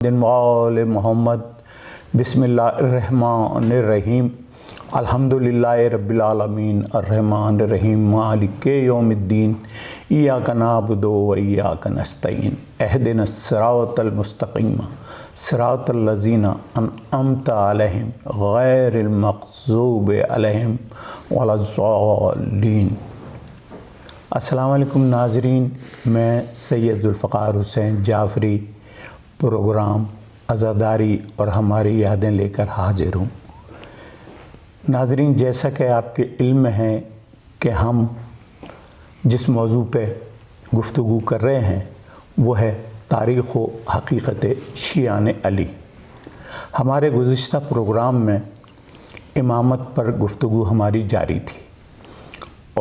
وآل محمد بسم اللہ الرحمن الرحیم الحمدللہ رب العالمین الرحمن الرحیم مالک یوم الدین ایاک نعبد و ایاک نستعین اہدنا الصراط المستقیم صراط الذین انعمت علیہم غیر المغضوب علیہم ولا الضالین۔ السلام علیکم ناظرین، میں سید ذوالفقار حسین جعفری پروگرام عزاداری اور ہماری یادیں لے کر حاضر ہوں۔ ناظرین، جیسا کہ آپ کے علم میں ہے کہ ہم جس موضوع پہ گفتگو کر رہے ہیں وہ ہے تاریخ و حقیقت شیعان علی۔ ہمارے گزشتہ پروگرام میں امامت پر گفتگو ہماری جاری تھی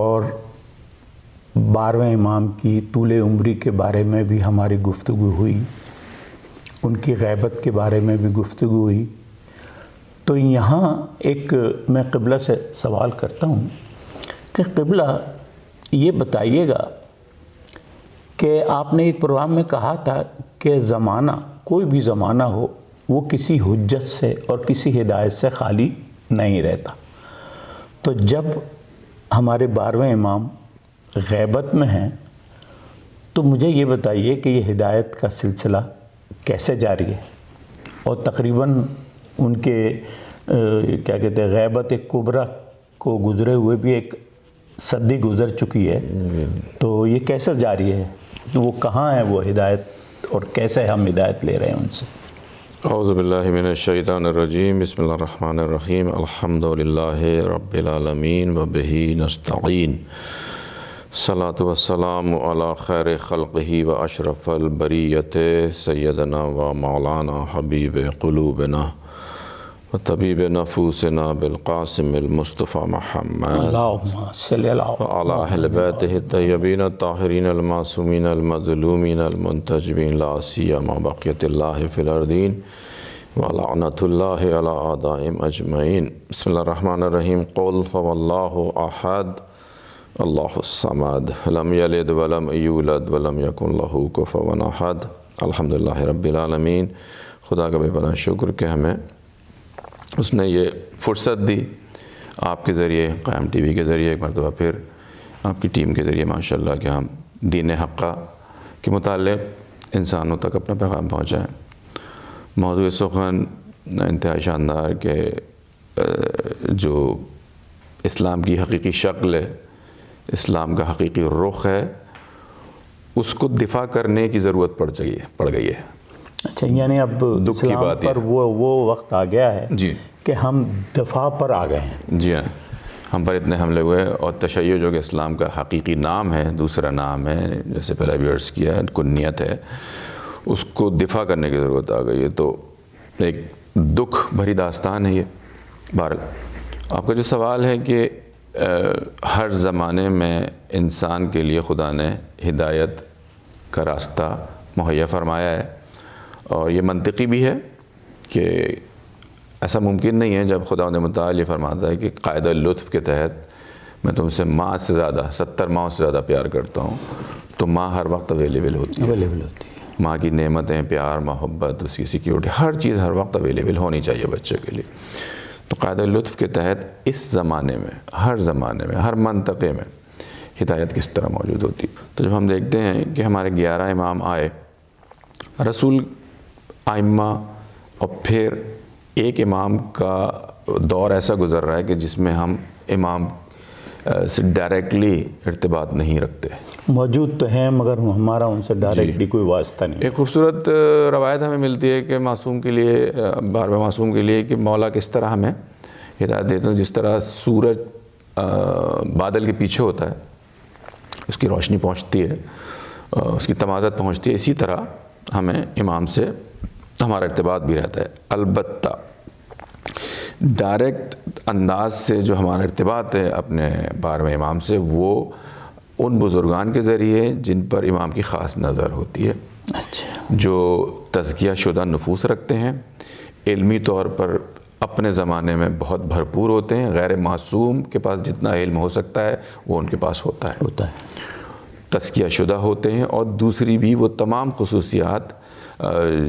اور 12ویں امام کی طول عمری کے بارے میں بھی ہماری گفتگو ہوئی، ان کی غیبت کے بارے میں بھی گفتگو ہوئی۔ تو یہاں ایک میں قبلہ سے سوال کرتا ہوں کہ قبلہ یہ بتائیے گا کہ آپ نے ایک پروگرام میں کہا تھا کہ زمانہ، کوئی بھی زمانہ ہو، وہ کسی حجت سے اور کسی ہدایت سے خالی نہیں رہتا۔ تو جب ہمارے 12ویں امام غیبت میں ہیں تو مجھے یہ بتائیے کہ یہ ہدایت کا سلسلہ کیسے جاری ہے؟ اور تقریباً ان کے کیا کہتے ہیں غیبت کبریٰ کو گزرے ہوئے بھی ایک صدی گزر چکی ہے، تو یہ کیسے جاری ہے؟ وہ کہاں ہے وہ ہدایت اور کیسے ہم ہدایت لے رہے ہیں ان سے؟ اعوذ باللہ من الشیطان الرجیم، بسم اللہ الرحمن الرحیم، الحمدللہ رب العالمین وبہ نستعین، صلاۃ والسلام علی خیر خلقہ و اشرف البریۃ سیدنا و مولانا حبیب قلوبنا و طبیب نفوسنا بالقاسم المصطفیٰ محمد اللہم صلی اللہ وعلی اہل بیتہ الطیبین الطاہرین المعصومین المظلومین المنتجبین لا سیما بقیت اللہ فی الارضین ولعنۃ اللہ علی اعدائہم اجمعین۔ بسم اللہ الرحمن الرحیم۔ قل هو اللہ احد اللہ الصمد لم یلد ولم یولد ولم یکن لہ کفوا احد۔ الحمدللہ رب العالمین۔ خدا کا بے پناہ شکر کہ ہمیں اس نے یہ فرصت دی، آپ کے ذریعے، قائم ٹی وی کے ذریعے، ایک مرتبہ پھر آپ کی ٹیم کے ذریعے ماشاءاللہ کہ ہم دین حقہ کے متعلق انسانوں تک اپنا پیغام پہنچائیں۔ موضوع سخن انتہائی شاندار کہ جو اسلام کی حقیقی شکل ہے، اسلام کا حقیقی رخ ہے، اس کو دفاع کرنے کی ضرورت پڑ گئی ہے۔ اچھا، یعنی اب اسلام پر وہ وقت آ گیا ہے جی کہ ہم دفاع پر آ گئے ہیں۔ جی ہاں، ہم پر اتنے حملے ہوئے، اور تشیع جو کہ اسلام کا حقیقی نام ہے، دوسرا نام ہے، جیسے پہلے بھی عرض کیا ہے، کنیت ہے، اس کو دفاع کرنے کی ضرورت آ گئی ہے۔ تو ایک دکھ بھری داستان ہے یہ۔ بہرحال آپ کا جو سوال ہے کہ ہر زمانے میں انسان کے لیے خدا نے ہدایت کا راستہ مہیا فرمایا ہے، اور یہ منطقی بھی ہے کہ ایسا ممکن نہیں ہے جب خدا متعال یہ فرماتا ہے کہ قاعدہ لطف کے تحت میں تم سے ماں سے زیادہ 70 ماہ سے زیادہ پیار کرتا ہوں، تو ماں ہر وقت اویلیبل ہوتی ہے۔ ماں کی نعمتیں، پیار، محبت، اس کی سیکیورٹی، ہر چیز ہر وقت اویلیبل ہونی چاہیے بچے کے لیے۔ تو قاعدہ لطف کے تحت اس زمانے میں، ہر منطقے میں ہدایت کس طرح موجود ہوتی۔ تو جب ہم دیکھتے ہیں کہ ہمارے 11 امام آئے، رسول ائمہ، اور پھر ایک امام کا دور ایسا گزر رہا ہے کہ جس میں ہم امام سے ڈائریکٹلی ارتباط نہیں رکھتے۔ موجود تو ہیں مگر ہمارا ان سے ڈائریکٹلی کوئی واسطہ نہیں۔ ایک خوبصورت روایت ہمیں ملتی ہے کہ معصوم کے لیے، 12ویں معصوم کے لیے، کہ مولا کس طرح ہمیں ہدایت دیتے ہیں۔ جس طرح سورج بادل کے پیچھے ہوتا ہے، اس کی روشنی پہنچتی ہے، اس کی تمازت پہنچتی ہے، اسی طرح ہمیں امام سے ہمارا ارتباط بھی رہتا ہے۔ البتہ ڈائریکٹ انداز سے جو ہمارا ارتباط ہے اپنے 12ویں امام سے، وہ ان بزرگان کے ذریعے جن پر امام کی خاص نظر ہوتی ہے، جو تزکیہ شدہ نفوس رکھتے ہیں، علمی طور پر اپنے زمانے میں بہت بھرپور ہوتے ہیں، غیر معصوم کے پاس جتنا علم ہو سکتا ہے وہ ان کے پاس ہوتا ہے۔ تزکیہ شدہ ہوتے ہیں، اور دوسری بھی وہ تمام خصوصیات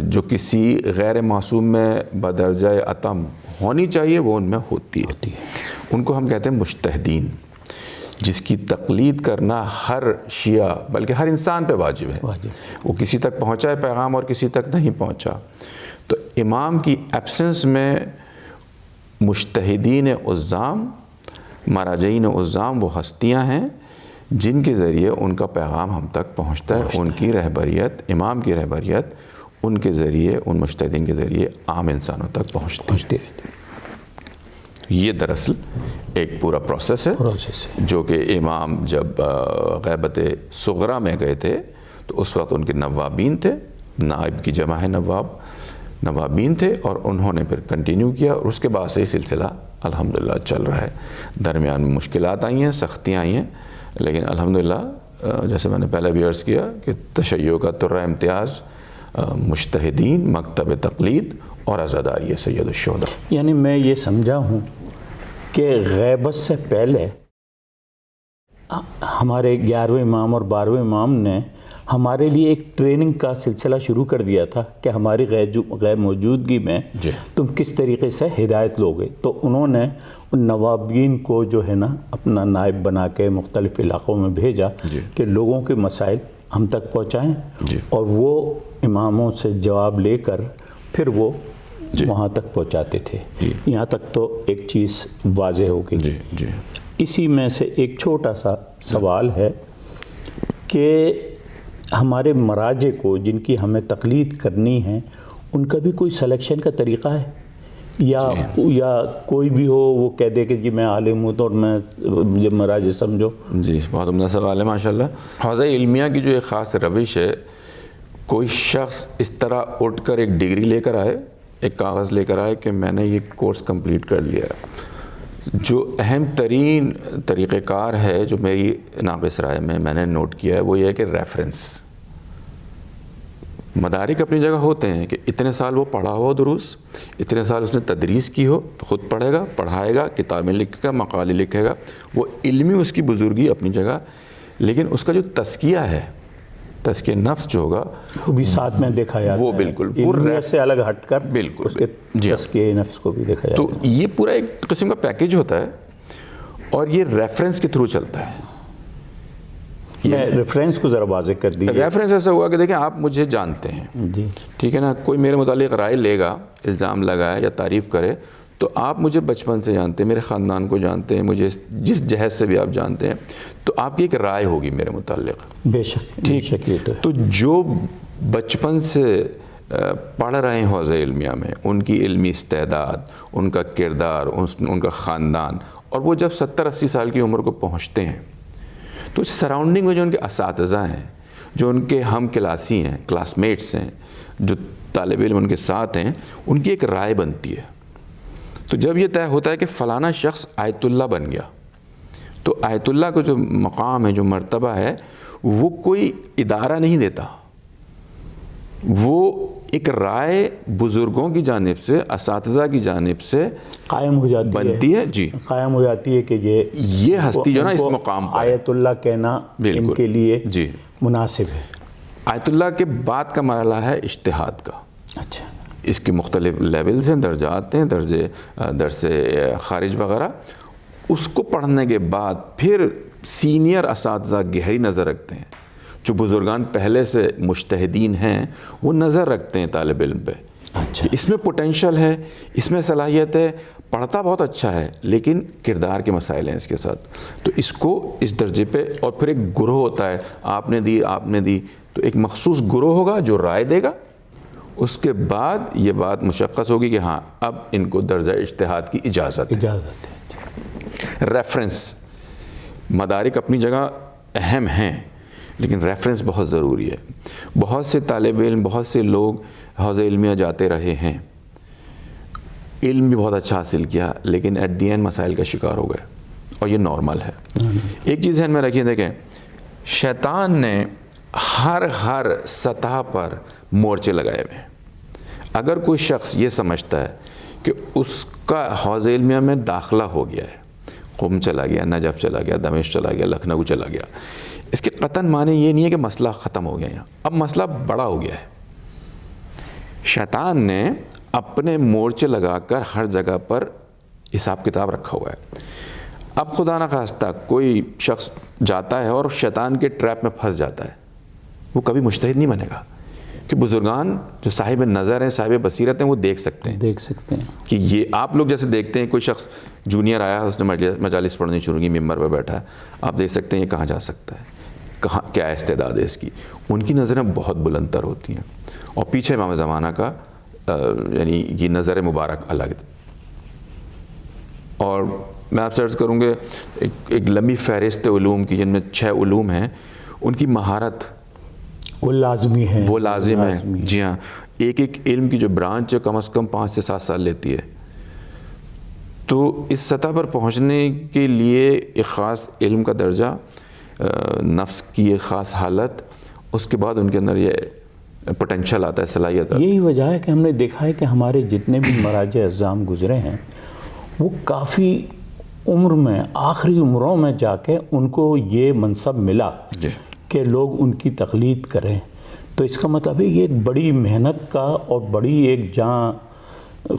جو کسی غیر معصوم میں بدرجہ عتم ہونی چاہیے وہ ان میں ہوتی ہے۔ ان کو ہم کہتے ہیں مجتہدین، جس کی تقلید کرنا ہر شیعہ بلکہ ہر انسان پہ واجب ہے۔ وہ کسی تک پہنچا ہے پیغام اور کسی تک نہیں پہنچا، تو امام کی ایبسنس میں مجتہدین عظام، مراجعین عظام وہ ہستیاں ہیں جن کے ذریعے ان کا پیغام ہم تک پہنچتا ہے۔ ان کی رہبریت، امام کی رہبریت ان کے ذریعے، ان مجتہدین کے ذریعے عام انسانوں تک پہنچتی ہے۔ یہ دراصل ایک پورا پروسیس ہے جو کہ امام جب غیبت صغرا میں گئے تھے تو اس وقت ان کے نوابین تھے، نائب کی جمع ہے نواب، نوابین تھے، اور انہوں نے پھر کنٹینیو کیا، اور اس کے بعد سے یہ سلسلہ الحمدللہ چل رہا ہے۔ درمیان میں مشکلات آئی ہیں، سختیاں آئی ہیں، لیکن الحمدللہ جیسے میں نے پہلے بھی عرض کیا کہ تشیع کا ترہ امتیاز مجتہدین، مکتب تقلید اور عزاداری سید الشہداء۔ یعنی میں یہ سمجھا ہوں کہ غیبت سے پہلے ہمارے 11ویں امام اور 12ویں امام نے ہمارے لیے ایک ٹریننگ کا سلسلہ شروع کر دیا تھا کہ ہماری غیر موجودگی میں تم کس طریقے سے ہدایت لوگے۔ تو انہوں نے ان نوابین کو جو ہے نا اپنا نائب بنا کے مختلف علاقوں میں بھیجا کہ لوگوں کے مسائل ہم تک پہنچائیں، اور وہ اماموں سے جواب لے کر پھر وہ وہاں تک پہنچاتے تھے۔ یہاں تک تو ایک چیز واضح ہو گئی۔ اسی میں سے ایک چھوٹا سا سوال ہے کہ ہمارے مراجع کو جن کی ہمیں تقلید کرنی ہے ان کا بھی کوئی سلیکشن کا طریقہ ہے، یا کوئی بھی ہو وہ کہہ دے کہ جی میں عالم ہوں تو اور میں مجھے مراجع سمجھو؟ جی بہت عمدہ سوال ہے ماشاءاللہ۔ حوزہ علمیہ کی جو ایک خاص روش ہے، کوئی شخص اس طرح اٹھ کر ایک ڈگری لے کر آئے، ایک کاغذ لے کر آئے کہ میں نے یہ کورس کمپلیٹ کر لیا ہے۔ جو اہم ترین طریقہ کار ہے جو میری ناقص رائے میں نے نوٹ کیا ہے وہ یہ ہے کہ ریفرنس۔ مدارک اپنی جگہ ہوتے ہیں کہ اتنے سال وہ پڑھا ہو دروس، اتنے سال اس نے تدریس کی ہو، خود پڑھے گا، پڑھائے گا، کتابیں لکھے گا، مقالے لکھے گا، وہ علمی اس کی بزرگی اپنی جگہ، لیکن اس کا جو تزکیہ ہے، تزکیہ نفس جو ہوگا وہ بھی ساتھ میں دیکھا جاتا ہے، وہ بالکل علمیت سے الگ ہٹ کر بالکل اس کے تزکیہ نفس کو بھی دیکھا جاتا ہے۔ تو یہ پورا ایک قسم کا پیکیج ہوتا ہے، اور یہ ریفرنس کے تھرو چلتا ہے۔ میں ریفرنس کو ذرا واضح کر دیجیے۔ ریفرنس ایسا ہوا کہ دیکھیں آپ مجھے جانتے ہیں، جی ٹھیک ہے نا، کوئی میرے متعلق رائے لے گا، الزام لگائے یا تعریف کرے، تو آپ مجھے بچپن سے جانتے ہیں، میرے خاندان کو جانتے ہیں، مجھے جس جہت سے بھی آپ جانتے ہیں، تو آپ کی ایک رائے ہوگی میرے متعلق۔ بے شک، ٹھیک، تو جو بچپن سے پڑھ رہے ہیں حوزہ علمیہ میں، ان کی علمی استعداد، ان کا کردار، ان کا خاندان، اور وہ جب 70-80 سال کی عمر کو پہنچتے ہیں تو سراؤنڈنگ میں جو ان کے اساتذہ ہیں، جو ان کے ہم کلاسی ہیں، کلاس میٹس ہیں، جو طالب علم ان کے ساتھ ہیں، ان کی ایک رائے بنتی ہے۔ تو جب یہ طے ہوتا ہے کہ فلانا شخص آیت اللہ بن گیا، تو آیت اللہ کا جو مقام ہے، جو مرتبہ ہے، وہ کوئی ادارہ نہیں دیتا، وہ ایک رائے بزرگوں کی جانب سے، اساتذہ کی جانب سے قائم ہو جاتی بنتی ہے۔ جی قائم ہو جاتی ہے کہ یہ ہستی جو نا اس مقام پر آیت اللہ کہنا ان کے لیے جی مناسب ہے۔ آیت اللہ کے بعد کا مرحلہ ہے اجتہاد کا۔ اچھا، اس کے مختلف لیولز ہیں، درجات ہیں، درس خارج وغیرہ۔ اس کو پڑھنے کے بعد پھر سینئر اساتذہ گہری نظر رکھتے ہیں، جو بزرگان پہلے سے مجتہدین ہیں وہ نظر رکھتے ہیں طالب علم پہ، اچھا، اس میں پوٹینشل ہے، اس میں صلاحیت ہے، پڑھتا بہت اچھا ہے لیکن کردار کے مسائل ہیں اس کے ساتھ، تو اس کو اس درجے پہ، اور پھر ایک گروہ ہوتا ہے، آپ نے دی تو ایک مخصوص گروہ ہوگا جو رائے دے گا۔ اس کے بعد یہ بات مشخص ہوگی کہ ہاں اب ان کو درجہ اجتہاد کی اجازت ہے۔ ریفرنس، مدارک اپنی جگہ اہم ہیں لیکن ریفرنس بہت ضروری ہے۔ بہت سے طالب علم، بہت سے لوگ حوزہ علمیہ جاتے رہے ہیں، علم بھی بہت اچھا حاصل کیا لیکن ایٹ دی اینڈ مسائل کا شکار ہو گئے، اور یہ نارمل ہے۔ ایک چیز ذہن میں رکھیے، دیکھیں شیطان نے ہر سطح پر مورچے لگائے ہوئے ہیں۔ اگر کوئی شخص یہ سمجھتا ہے کہ اس کا حوزہ علمیہ میں داخلہ ہو گیا ہے، قم چلا گیا، نجف چلا گیا، دمشق چلا گیا، لکھنؤ چلا گیا، اس کے قطعاً معنی یہ نہیں ہے کہ مسئلہ ختم ہو گیا یہاں، اب مسئلہ بڑا ہو گیا ہے. شیطان نے اپنے مورچے لگا کر ہر جگہ پر حساب کتاب رکھا ہوا ہے. اب خدا نخواستہ کوئی شخص جاتا ہے اور شیطان کے ٹریپ میں پھنس جاتا ہے، وہ کبھی مجتہد نہیں بنے گا، کہ بزرگان جو صاحب نظر ہیں، صاحب بصیرت ہیں، وہ دیکھ سکتے ہیں کہ یہ آپ لوگ جیسے دیکھتے ہیں کوئی شخص جونیئر آیا، اس نے مجالس پڑھنی شروع کی، ممبر پہ بیٹھا ہے، آپ دیکھ سکتے ہیں یہ کہاں جا سکتا ہے، کہاں کیا استعداد ہے اس کی. ان کی نظریں بہت بلند تر ہوتی ہیں، اور پیچھے امام زمانہ کا یعنی یہ نظر مبارک الگ. اور میں آپ سے عرض کروں گے ایک لمبی فہرست علوم کی، جن میں 6 علوم ہیں، ان کی مہارت وہ لازمی ہے، وہ لازم ہے. جی ہاں، ایک علم کی جو برانچ ہے کم از کم 5 سے 7 سال لیتی ہے. تو اس سطح پر پہنچنے کے لیے ایک خاص علم کا درجہ، نفس کی ایک خاص حالت، اس کے بعد ان کے اندر یہ پوٹینشل آتا ہے، صلاحیت آتا ہے. یہی وجہ ہے کہ ہم نے دیکھا ہے کہ ہمارے جتنے بھی مراجع اعظام گزرے ہیں، وہ کافی عمر میں، آخری عمروں میں جا کے ان کو یہ منصب ملا کہ لوگ ان کی تقلید کریں. تو اس کا مطلب ہے یہ ایک بڑی محنت کا اور بڑی ایک جاں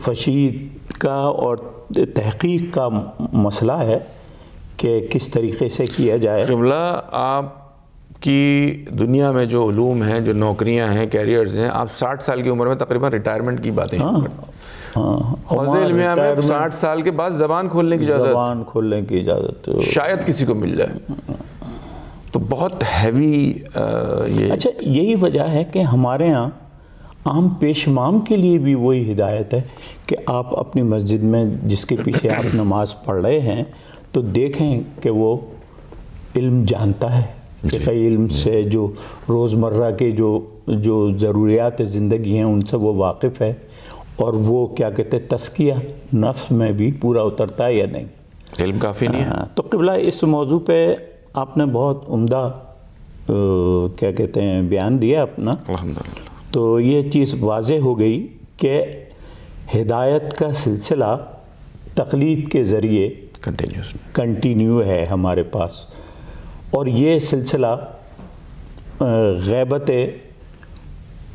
فشید کا اور تحقیق کا مسئلہ ہے کہ کس طریقے سے کیا جائے. قبلہ، آپ کی دنیا میں جو علوم ہیں، جو نوکریاں ہیں، کیریئرز ہیں، آپ 60 سال کی عمر میں تقریباً ریٹائرمنٹ کی باتیں شروع کرتے ہیں. حوض علمیہ میں 60 سال کے بعد زبان کھولنے کی اجازت شاید کسی کو مل جائے. تو بہت ہیوی یہ. اچھا، یہی وجہ ہے کہ ہمارے ہاں عام پیشمام کے لیے بھی وہی ہدایت ہے کہ آپ اپنی مسجد میں جس کے پیچھے آپ نماز پڑھ رہے ہیں تو دیکھیں کہ وہ علم جانتا ہے، فقہی علم سے جو روزمرہ کے جو ضروریات زندگی ہیں ان سے وہ واقف ہے، اور وہ کیا کہتے ہیں تزکیہ نفس میں بھی پورا اترتا ہے یا نہیں. علم کافی نہیں ہے. تو قبلہ اس موضوع پہ آپ نے بہت عمدہ کیا کہتے ہیں بیان دیا اپنا. الحمدللہ. تو یہ چیز واضح ہو گئی کہ ہدایت کا سلسلہ تقلید کے ذریعے کنٹینیو ہے ہمارے پاس، اور یہ سلسلہ غیبت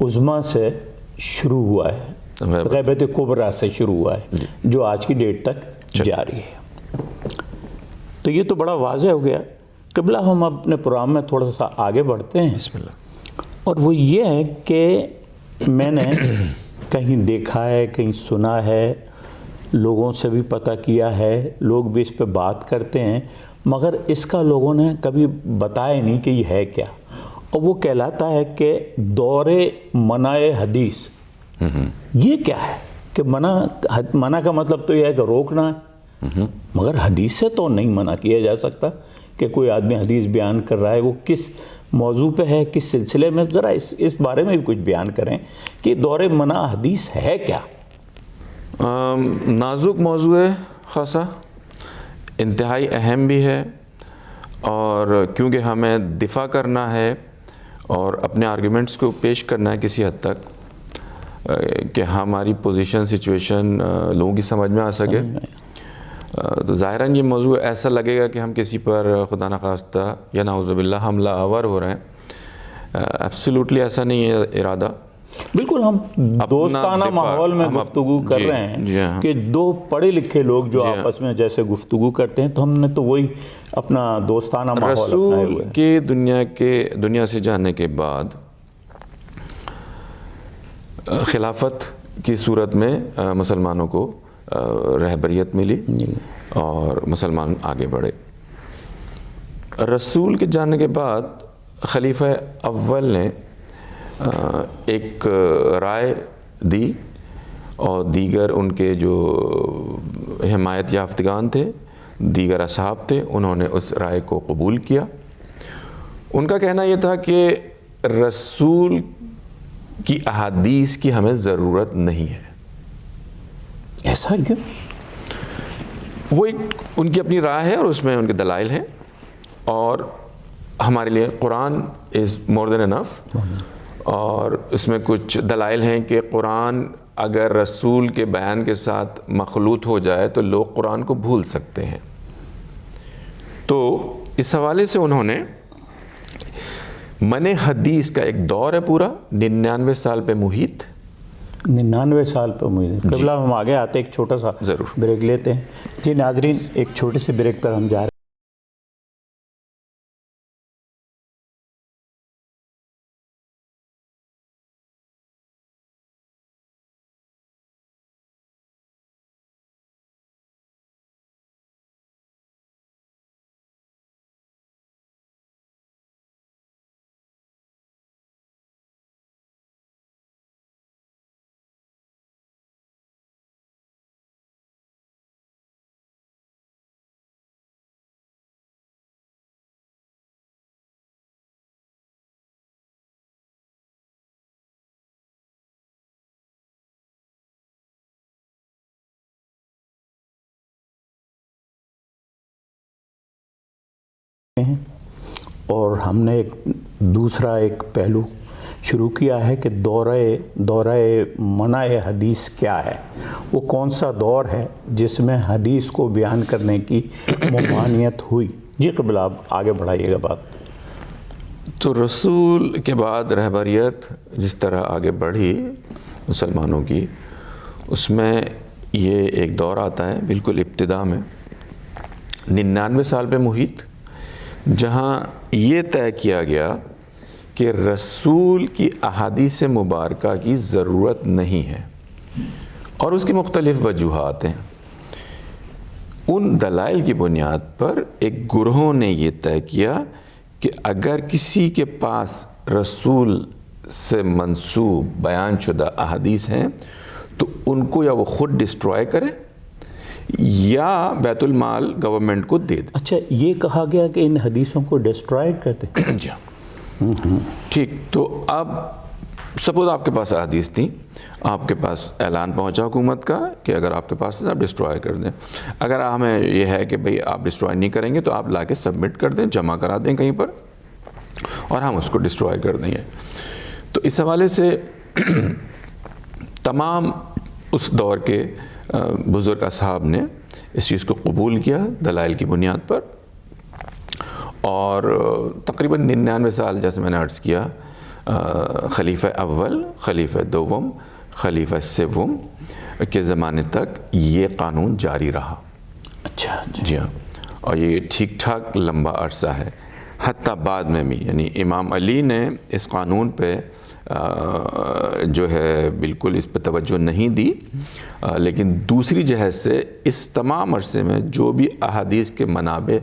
عظمیٰ سے شروع ہوا ہے، غیبت کبریٰ سے شروع ہوا ہے، جو آج کی ڈیٹ تک جاری ہے. تو یہ تو بڑا واضح ہو گیا. قبلہ، ہم اپنے پروگرام میں تھوڑا سا آگے بڑھتے ہیں. بسم اللہ. اور وہ یہ ہے کہ میں نے کہیں دیکھا ہے، کہیں سنا ہے، لوگوں سے بھی پتہ کیا ہے، لوگ بھی اس پہ بات کرتے ہیں، مگر اس کا لوگوں نے کبھی بتایا نہیں کہ یہ ہے کیا. اور وہ کہلاتا ہے کہ دور منع حدیث. یہ کیا ہے کہ منع کا مطلب تو یہ ہے کہ روکنا ہے، مگر حدیث سے تو نہیں منع کیا جا سکتا. کہ کوئی آدمی حدیث بیان کر رہا ہے، وہ کس موضوع پہ ہے، کس سلسلے میں، ذرا اس بارے میں بھی کچھ بیان کریں کہ دور منع حدیث ہے کیا. نازک موضوع ہے خاصا، انتہائی اہم بھی ہے، اور کیونکہ ہمیں دفاع کرنا ہے اور اپنے آرگیومنٹس کو پیش کرنا ہے کسی حد تک کہ ہماری پوزیشن سچویشن لوگوں کی سمجھ میں آ سکے. تو ظاہراً یہ موضوع ایسا لگے گا کہ ہم کسی پر خدا نخواستہ یا نعوذ باللہ حملہ آور ہو رہے ہیں. ایبسلیوٹلی ایسا نہیں ہے ارادہ. بالکل ہم دوستانہ ماحول میں گفتگو کر رہے ہیں کہ دو پڑھے لکھے لوگ جو آپس میں جیسے گفتگو کرتے ہیں، تو ہم نے تو وہی اپنا دوستانہ ماحول اپنائے ہوئے ہیں. رسول کے دنیا سے جانے کے بعد خلافت کی صورت میں مسلمانوں کو رہبریت ملی اور مسلمان آگے بڑھے. رسول کے جانے کے بعد خلیفہ اول نے ایک رائے دی، اور دیگر ان کے جو حمایت یافتگان تھے، دیگر اصحاب تھے، انہوں نے اس رائے کو قبول کیا. ان کا کہنا یہ تھا کہ رسول کی احادیث کی ہمیں ضرورت نہیں ہے. ایسا کیوں؟ وہ ایک ان کی اپنی رائے ہے اور اس میں ان کے دلائل ہیں، اور ہمارے لیے قرآن از مور دین انف. اور اس میں کچھ دلائل ہیں کہ قرآن اگر رسول کے بیان کے ساتھ مخلوط ہو جائے تو لوگ قرآن کو بھول سکتے ہیں. تو اس حوالے سے انہوں نے من حدیث کا ایک دور ہے پورا 99 سال پہ محیط. 99 سال پہ محیط. قبلہ ہم آگے آتے ایک چھوٹا سا ضرور بریک لیتے ہیں. جی ناظرین، ایک چھوٹے سے بریک پر ہم جا رہے ہیں. اور ہم نے ایک دوسرا ایک پہلو شروع کیا ہے کہ دورہ منع حدیث کیا ہے. وہ کون سا دور ہے جس میں حدیث کو بیان کرنے کی ممانعت ہوئی. جی قبلہ آپ آگے بڑھائیے گا بات. تو رسول کے بعد رہبریت جس طرح آگے بڑھی مسلمانوں کی، اس میں یہ ایک دور آتا ہے بالکل ابتدا میں 99 سال پہ محیط، جہاں یہ طے کیا گیا کہ رسول کی احادیث مبارکہ کی ضرورت نہیں ہے، اور اس کی مختلف وجوہات ہیں. ان دلائل کی بنیاد پر ایک گروہوں نے یہ طے کیا کہ اگر کسی کے پاس رسول سے منسوب بیان شدہ احادیث ہیں تو ان کو یا وہ خود ڈسٹرائے کرے یا بیت المال گورنمنٹ کو دے دے. اچھا، یہ کہا گیا کہ ان حدیثوں کو ڈسٹرائے کرتے. جی ٹھیک. تو اب سپوز آپ کے پاس احادیث تھیں، آپ کے پاس اعلان پہنچا حکومت کا کہ اگر آپ کے پاس آپ ڈسٹرائے کر دیں. اگر ہمیں یہ ہے کہ بھئی آپ ڈسٹرائے نہیں کریں گے تو آپ لا کے سبمٹ کر دیں، جمع کرا دیں کہیں پر، اور ہم اس کو ڈسٹرائے کر دیں گے. تو اس حوالے سے تمام اس دور کے بزرگ اصحاب نے اس چیز کو قبول کیا دلائل کی بنیاد پر، اور تقریباً 99 سال جیسے میں نے عرض کیا خلیفہ اول، خلیفہ دوم، خلیفہ سوم کے زمانے تک یہ قانون جاری رہا. اچھا جی ہاں، اور یہ ٹھیک ٹھاک لمبا عرصہ ہے. حتیٰ بعد میں بھی یعنی امام علی نے اس قانون پہ جو ہے بالکل اس پہ توجہ نہیں دی، لیکن دوسری جہت سے اس تمام عرصے میں جو بھی احادیث کے منابع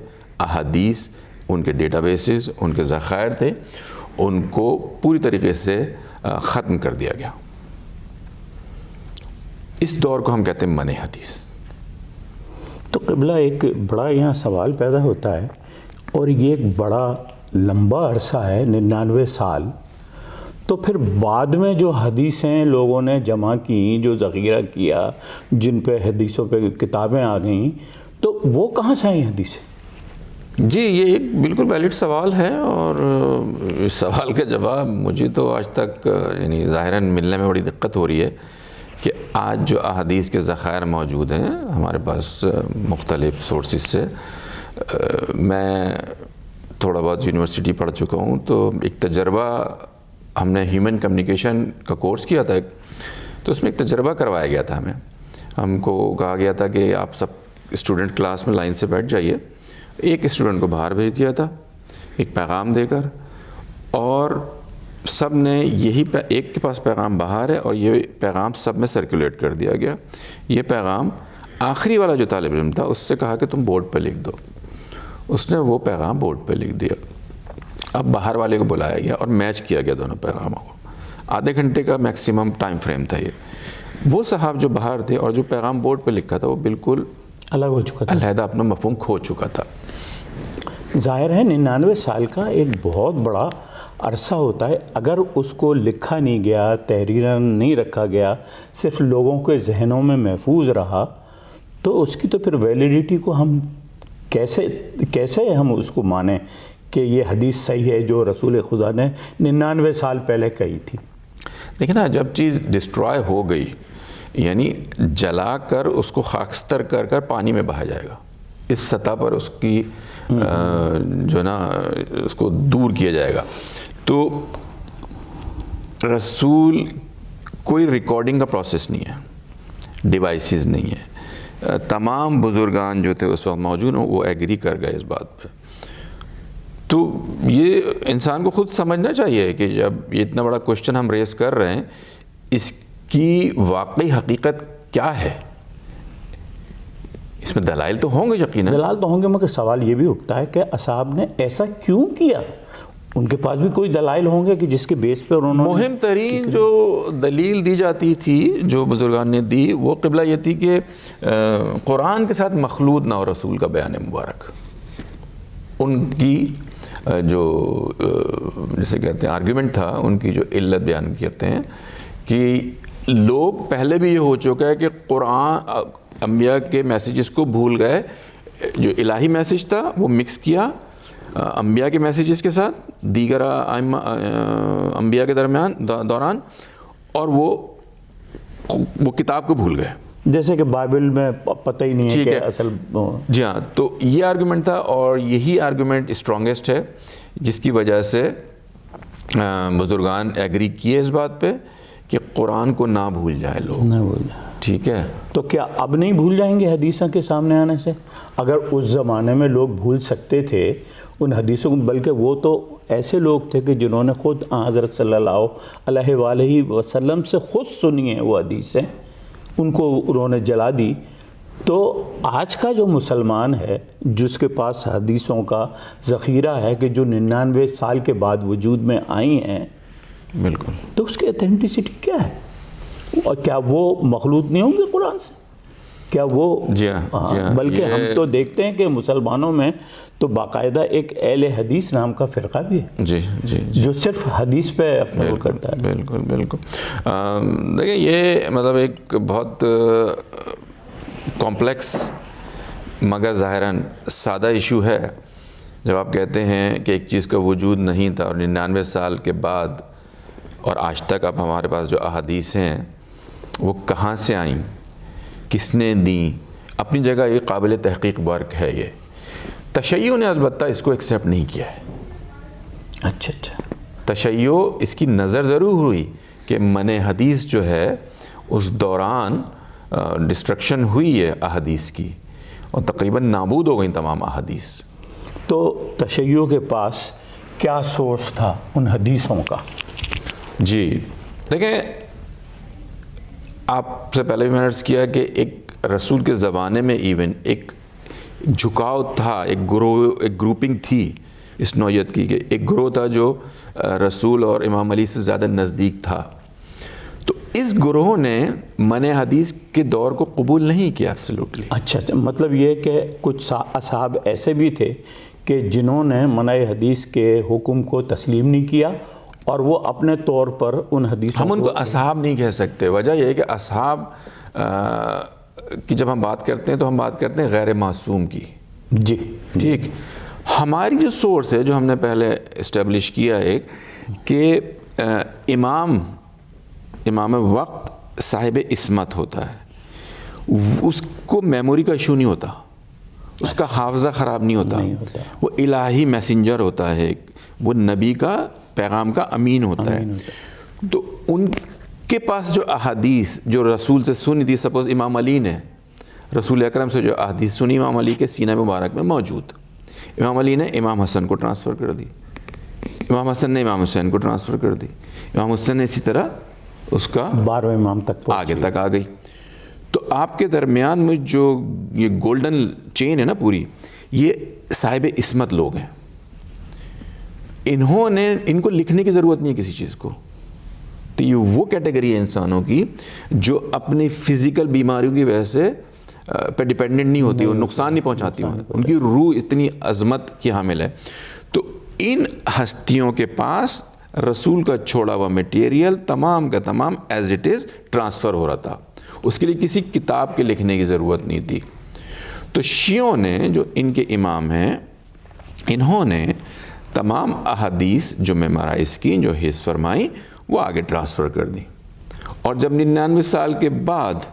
احادیث، ان کے ڈیٹا بیسز، ان کے ذخائر تھے، ان کو پوری طریقے سے ختم کر دیا گیا. اس دور کو ہم کہتے ہیں منع حدیث. تو قبلہ ایک بڑا یہاں سوال پیدا ہوتا ہے، اور یہ ایک بڑا لمبا عرصہ ہے 99 سال. تو پھر بعد میں جو حدیثیں لوگوں نے جمع کیں، جو ذخیرہ کیا، جن پہ حدیثوں پہ کتابیں آ گئیں، تو وہ کہاں سے آئیں حدیثیں؟ جی یہ ایک بالکل ویلڈ سوال ہے، اور اس سوال کا جواب مجھے تو آج تک یعنی ظاہراً ملنے میں بڑی دقت ہو رہی ہے کہ آج جو احادیث کے ذخائر موجود ہیں ہمارے پاس مختلف سورسز سے. میں تھوڑا بہت یونیورسٹی پڑھ چکا ہوں، تو ایک تجربہ ہم نے ہیومن کمیونیکیشن کا کورس کیا تھا، تو اس میں ایک تجربہ کروایا گیا تھا. ہم کو کہا گیا تھا کہ آپ سب اسٹوڈنٹ کلاس میں لائن سے بیٹھ جائیے. ایک اسٹوڈنٹ کو باہر بھیج دیا تھا ایک پیغام دے کر، اور سب نے یہی ایک کے پاس پیغام باہر ہے، اور یہ پیغام سب میں سرکولیٹ کر دیا گیا. یہ پیغام آخری والا جو طالب علم تھا اس سے کہا کہ تم بورڈ پہ لکھ دو. اس نے وہ پیغام بورڈ پہ لکھ دیا. اب باہر والے کو بلایا گیا اور میچ کیا گیا دونوں پیغاموں کو. آدھے گھنٹے کا میکسیمم ٹائم فریم تھا یہ. وہ صاحب جو باہر تھے اور جو پیغام بورڈ پہ لکھا تھا وہ بالکل الگ ہو چکا تھا، علیحدہ اپنا مفہوم کھو چکا تھا. ظاہر ہے 99 سال کا ایک بہت بڑا عرصہ ہوتا ہے. اگر اس کو لکھا نہیں گیا، تحریراً نہیں رکھا گیا، صرف لوگوں کے ذہنوں میں محفوظ رہا، تو اس کی تو پھر ویلیڈیٹی کو ہم کیسے ہم اس کو مانیں کہ یہ حدیث صحیح ہے جو رسول خدا نے 99 سال پہلے کہی تھی. دیکھیں نا، جب چیز ڈسٹرائے ہو گئی یعنی جلا کر اس کو خاکستر کر کر پانی میں بہا جائے گا، اس سطح پر اس کی جو نا اس کو دور کیا جائے گا. تو رسول کوئی ریکارڈنگ کا پروسیس نہیں ہے، ڈیوائسز نہیں ہے، تمام بزرگان جو تھے اس وقت موجود ہیں وہ ایگری کر گئے اس بات پہ. تو یہ انسان کو خود سمجھنا چاہیے کہ جب یہ اتنا بڑا کوشچن ہم ریز کر رہے ہیں اس کی واقعی حقیقت کیا ہے. اس میں دلائل تو ہوں گے یقیناً، دلائل تو ہوں گے، مگر سوال یہ بھی اٹھتا ہے کہ اصحاب نے ایسا کیوں کیا؟ ان کے پاس بھی کوئی دلائل ہوں گے کہ جس کے بیس پہ انہوں نے. مہم ترین جو دلیل دی جاتی تھی جو بزرگان نے دی وہ قبلہ یہ تھی کہ قرآن کے ساتھ مخلوط نہ ہو رسول کا بیان مبارک. ان کی جو جسے کہتے ہیں آرگیومنٹ تھا، ان کی جو علت بیان کرتے ہیں کہ لوگ پہلے بھی یہ ہو چکا ہے کہ قرآن انبیاء کے میسیجز کو بھول گئے، جو الہی میسیج تھا وہ مکس کیا انبیاء کے میسیجز کے ساتھ دیگر انبیاء کے دوران، اور وہ کتاب کو بھول گئے، جیسے کہ بائبل میں پتہ ہی نہیں ہے کہ اصل. جی ہاں، تو یہ آرگومنٹ تھا اور یہی آرگومنٹ اسٹرانگسٹ ہے جس کی وجہ سے بزرگان ایگری کیے اس بات پہ کہ قرآن کو نہ بھول جائے لوگ. نہ بھول جائے. ٹھیک ہے، تو کیا اب نہیں بھول جائیں گے حدیثوں کے سامنے آنے سے؟ اگر اس زمانے میں لوگ بھول سکتے تھے ان حدیثوں کو، بلکہ وہ تو ایسے لوگ تھے کہ جنہوں نے خود حضرت صلی اللہ علیہ وآلہ وسلم سے خود سنی ہیں وہ حدیثیں، ان کو انہوں نے جلا دی. تو آج کا جو مسلمان ہے جس کے پاس حدیثوں کا ذخیرہ ہے کہ جو 99 سال کے بعد وجود میں آئی ہیں، بالکل، تو اس کی اتھینٹسٹی کیا ہے؟ اور کیا وہ مخلوط نہیں ہوں گے قرآن سے؟ کیا وہ جی ہاں، بلکہ ہم تو دیکھتے ہیں کہ مسلمانوں میں تو باقاعدہ ایک اہل حدیث نام کا فرقہ بھی ہے جی جی جو صرف حدیث پہ عمل کرتا ہے. بالکل بالکل. دیکھیں یہ مطلب ایک بہت کمپلیکس مگر ظاہراً سادہ ایشو ہے. جب آپ کہتے ہیں کہ ایک چیز کا وجود نہیں تھا اور 99 سال کے بعد اور آج تک اب ہمارے پاس جو احادیث ہیں وہ کہاں سے آئیں، کس نے دیں، اپنی جگہ یہ قابل تحقیق ورک ہے. یہ تشیع نے البتہ اس کو ایکسیپٹ نہیں کیا ہے. اچھا تشیع اس کی نظر ضرور ہوئی کہ منع حدیث جو ہے اس دوران ڈسٹرکشن ہوئی ہے احادیث کی اور تقریباً نابود ہو گئیں تمام احادیث. تو تشیع کے پاس کیا سورس تھا ان حدیثوں کا؟ جی دیکھیں، آپ سے پہلے بھی میں نے عرض کیا کہ ایک رسول کے زمانے میں ایون ایک جھکاؤ تھا، ایک گروپنگ تھی اس نوعیت کی کہ ایک گروہ تھا جو رسول اور امام علی سے زیادہ نزدیک تھا. تو اس گروہ نے منع حدیث کے دور کو قبول نہیں کیا ایبسلیوٹلی. اچھا، مطلب یہ کہ کچھ اصحاب ایسے بھی تھے کہ جنہوں نے منع حدیث کے حکم کو تسلیم نہیں کیا اور وہ اپنے طور پر ان حدیثوں ہم ان کو اصحاب نہیں کہہ سکتے. وجہ یہ ہے کہ اصحاب کی جب ہم بات کرتے ہیں تو ہم بات کرتے ہیں غیر معصوم کی. جی ٹھیک. ہماری جو سورس ہے جو ہم نے پہلے اسٹیبلش کیا ہے کہ امام وقت صاحب عصمت ہوتا ہے، اس کو میموری کا ایشو نہیں ہوتا، اس کا حافظہ خراب نہیں ہوتا، وہ الہی میسنجر ہوتا ہے، وہ نبی کا پیغام کا امین ہوتا ہے. تو ان کے پاس جو احادیث جو رسول سے سنی تھی، سپوز امام علی نے رسول اکرم سے جو احادیث سنی امام علی کے سینہ مبارک میں موجود، امام علی نے امام حسن کو ٹرانسفر کر دی، امام حسن نے امام حسین کو ٹرانسفر کر دی، امام حسین نے اسی طرح اس کا 12ویں امام تک آگے تک آ گئی. تو آپ کے درمیان میں جو یہ گولڈن چین ہے نا پوری، یہ صاحب عصمت لوگ ہیں. ان کو لکھنے کی ضرورت نہیں ہے کسی چیز کو. تو یہ وہ کیٹیگری ہے انسانوں کی جو اپنی فزیکل بیماریوں کی وجہ سے پہ ڈیپینڈنٹ نہیں ہوتی، وہ نقصان نہیں پہنچاتی، ان کی روح اتنی عظمت کی حامل ہے. تو ان ہستیوں کے پاس رسول کا چھوڑا ہوا میٹیریل تمام کا تمام ایز اٹ از ٹرانسفر ہو رہا تھا، اس کے لیے کسی کتاب کے لکھنے کی ضرورت نہیں تھی. تو شیعوں نے جو ان کے امام ہیں، انہوں نے تمام احادیث جو میمورائز کی، جو حفظ فرمائی، وہ آگے ٹرانسفر کر دی. اور جب 99 سال کے بعد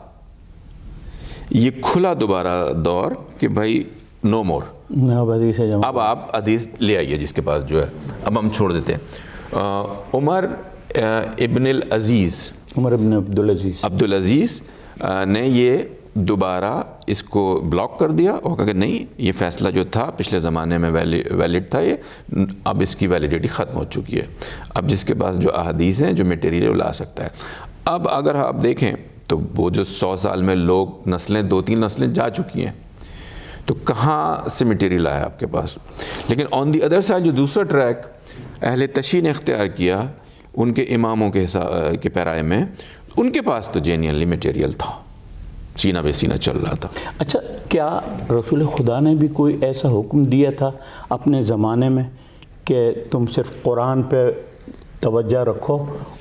یہ کھلا دوبارہ دور کہ بھائی نو مور، اب آپ حدیث لے آئیے جس کے پاس جو ہے، اب ہم چھوڑ دیتے ہیں. عمر ابن العزیز، عمر ابن عبدالعزیز نے یہ دوبارہ اس کو بلاک کر دیا اور کہا کہ نہیں، یہ فیصلہ جو تھا پچھلے زمانے میں ویلڈ تھا، یہ اب اس کی ویلیڈیٹی ختم ہو چکی ہے، اب جس کے پاس جو احادیث ہیں، جو میٹیریل وہ لا سکتا ہے۔ اب اگر آپ دیکھیں تو وہ جو 100 سال میں لوگ نسلیں 2-3 نسلیں جا چکی ہیں، تو کہاں سے میٹیریل آیا آپ کے پاس؟ لیکن آن دی ادر سائڈ جو دوسرا ٹریک اہل تشیع نے اختیار کیا ان کے اماموں کے پیرائے میں، ان کے پاس تو جینیئنلی میٹیریل تھا، سینہ بے سینہ چل رہا تھا۔ اچھا، کیا رسول خدا نے بھی کوئی ایسا حکم دیا تھا اپنے زمانے میں کہ تم صرف قرآن پہ توجہ رکھو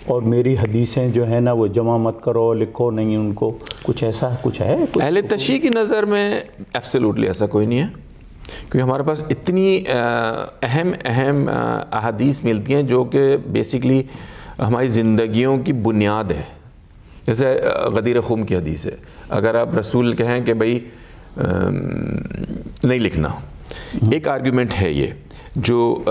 اور میری حدیثیں جو ہیں نا وہ جمع مت کرو، لکھو نہیں ان کو؟ کچھ ایسا کچھ ہے؟ اہل تشیع کی نظر میں ایبسلیوٹلی ایسا کوئی نہیں ہے، کیونکہ ہمارے پاس اتنی اہم احادیث ملتی ہیں جو کہ بیسکلی ہماری زندگیوں کی بنیاد ہے۔ جیسے غدیر خم کی حدیث ہے، اگر آپ رسول کہیں کہ بھئی نہیں لکھنا، ایک آرگیومنٹ ہے یہ جو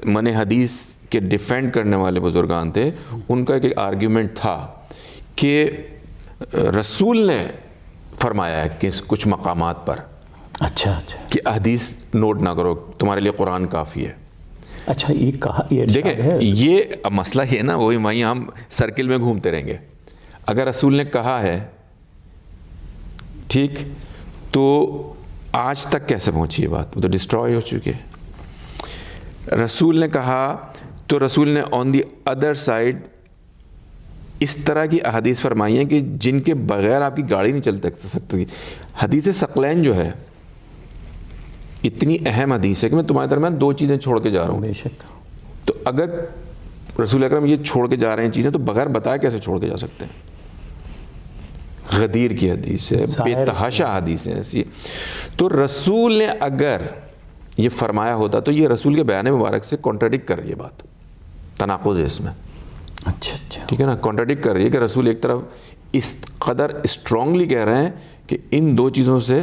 من حدیث کے ڈیفینڈ کرنے والے بزرگان تھے، ان کا ایک آرگیومنٹ تھا کہ رسول نے فرمایا ہے کہ کچھ مقامات پر اچھا کہ حدیث نوٹ نہ کرو، تمہارے لیے قرآن کافی ہے۔ اچھا، یہ کہا، یہ دیکھیں یہ مسئلہ یہ نا، وہی وہیں ہم سرکل میں گھومتے رہیں گے۔ اگر رسول نے کہا ہے ٹھیک، تو آج تک کیسے پہنچی یہ بات؟ وہ تو ڈسٹروائے ہو چکی ہے۔ رسول نے کہا تو رسول نے آن دی ادر سائڈ اس طرح کی احادیث فرمائی ہیں کہ جن کے بغیر آپ کی گاڑی نہیں چل سکتی۔ حدیث ثقلین جو ہے اتنی اہم حدیث ہے کہ میں تمہارے درمیان 2 چیزیں چھوڑ کے جا رہا ہوں۔ بے شک۔ تو اگر رسول اکرم یہ چھوڑ کے جا رہے ہیں چیزیں، تو بغیر بتائے کیسے چھوڑ کے جا سکتے ہیں؟ غدیر کی حدیث ہے، بے تحاشا حدیث ہیں ایسی۔ تو رسول نے اگر یہ فرمایا ہوتا تو یہ رسول کے بیان مبارک سے کانٹراڈکٹ کر رہی ہے، بات تناقض ہے اس میں۔ اچھا اچھا، ٹھیک ہے نا، کانٹراڈکٹ کر رہی ہے کہ رسول ایک طرف اس قدر اسٹرانگلی کہہ رہے ہیں کہ ان 2 چیزوں سے